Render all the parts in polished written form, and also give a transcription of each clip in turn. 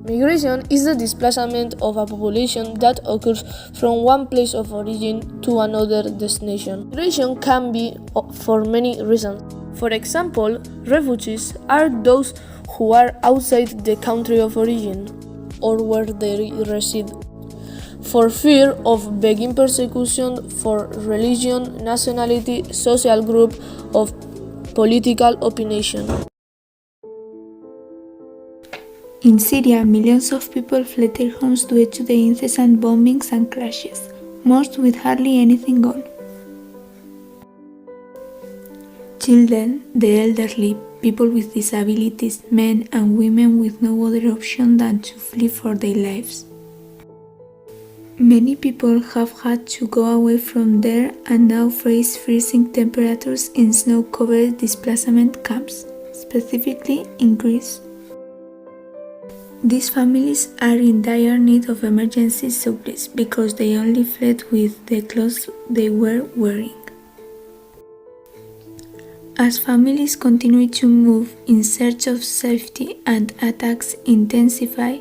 Migration is the displacement of a population that occurs from one place of origin to another destination. Migration can be for many reasons. For example, refugees are those who are outside the country of origin or where they reside, for fear of being persecution for religion, nationality, social group, or political opinion. In Syria, millions of people fled their homes due to the incessant bombings and crashes, most with hardly anything gone. Children, the elderly, people with disabilities, men and women with no other option than to flee for their lives. Many people have had to go away from there and now face freezing temperatures in snow-covered displacement camps, specifically in Greece. These families are in dire need of emergency supplies because they only fled with the clothes they were wearing. As families continue to move in search of safety and attacks intensify,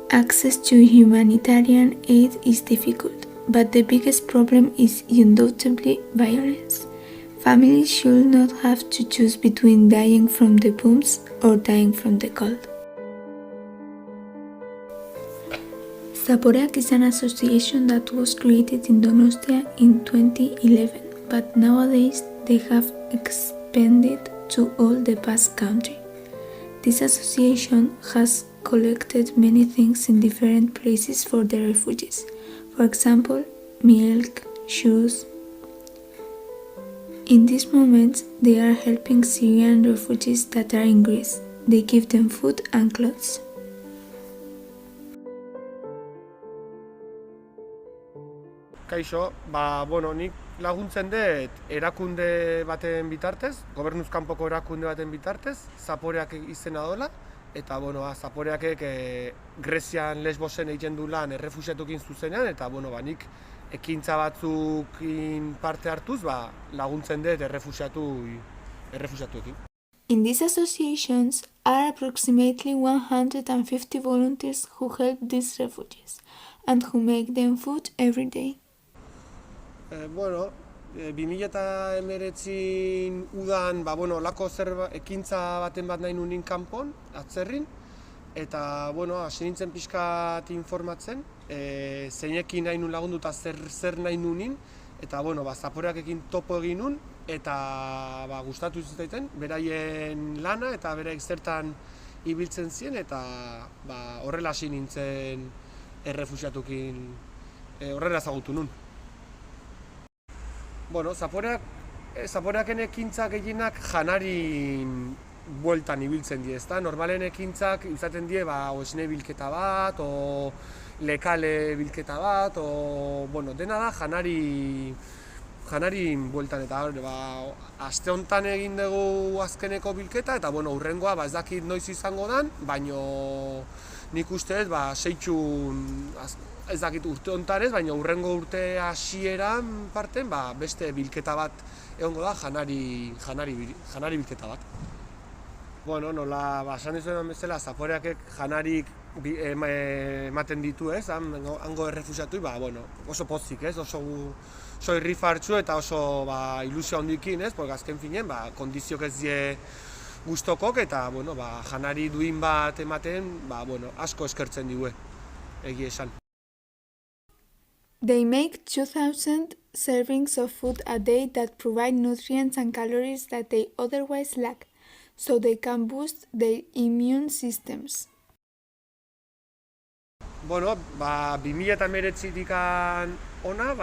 access to humanitarian aid is difficult, but the biggest problem is undoubtedly violence. Families should not have to choose between dying from the bombs or dying from the cold. Zaporeak is an association that was created in Donostia in 2011, but nowadays they have expanded to all the Basque Country. This association has collected many things in different places for the refugees. For example, milk, shoes. In these moments, they are helping Syrian refugees that are in Greece. They give them food and clothes. Kaixo, nik laguntzen dut erakunde baten bitartez, gobernuz kanpoko erakunde baten bitartez, Zaporeak izena dola, eta Zaporeakek Grezian Lesbosen egiten du lan errefuxiatuekin zuzenean, eta nik ekintza batzukin parte hartuz laguntzen dut errefuxiatuekin. In these associations are approximately 150 volunteers who help these refugees and who make them food every day. 2019 udan lako ekintza baten bat nahi nunin kanpon, atzerrin, eta hasi nintzen pixkat informatzen, zeinekin nahi nun lagundu eta zer nahi nunin, eta Zaporeakekin topo egin nun, eta gustatu zitzaiten, beraien lana eta beraik zertan ibiltzen ziren, eta horrela hasi nintzen errefuxiatuekin, horrela ezagutu nun. Zaporeaken ekintzak gehienak janari bueltan ibiltzen die, ezta? Normalen ekintzak izaten die esne bilketa bat, o lekale bilketa bat, o dena da janari bueltan, eta aste honetan egin dugu azkeneko bilketa, eta hurrengoa ez dakit noiz izango dan, baino nik uste seitxun ez dakit urte honetan ez, baina hurrengo urte hasieran parten beste bilketa bat egongo da, janari bilketa bat. Nola esan dizuetan bezala, Zaporeakek janarik ematen ditu ez, hango errefuxiatuei, oso pozik ez, oso irrifartsu eta oso ilusio handikin ez, porque azken finen kondiziok ez die gustokok eta janari duin bat ematen asko eskertzen diue, egia esan. They make 2,000 servings of food a day that provide nutrients and calories that they otherwise lack, so they can boost their immune systems. 2019tik ona,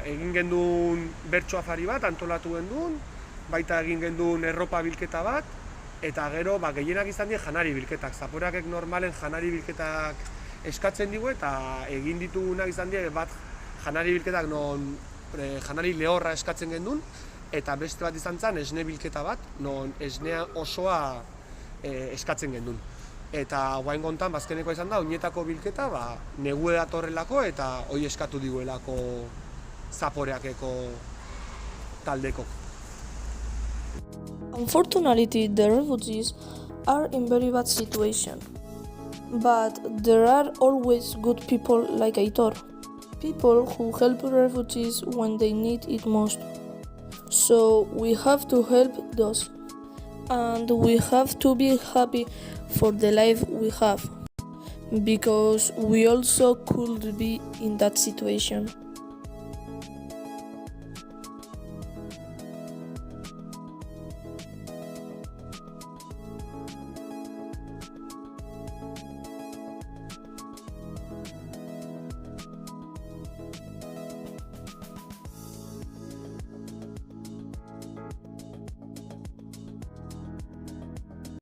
egin genduen bertso afari bat, antolatu genduen, baita egin genduen erropa bilketa bat, eta gero gehienak izan die janari bilketak. Zaporeakek normalen janari bilketak eskatzen digu, eta egin ditugunak izan die bat janari bilketak non janari lehorra eskatzen genduen, eta beste bat izan zen esne bilketa bat, non esnea osoa eskatzen genduen. Eta guain gontan, bazkeneko izan da, oinetako bilketa, negue datorrelako eta hoi eskatu diguelako Zaporeakeko taldeko. Unfortunately, the refugees are in very bad situation. But there are always good people like Aitor, people who help refugees when they need it most. So we have to help those, and we have to be happy for the life we have, because we also could be in that situation.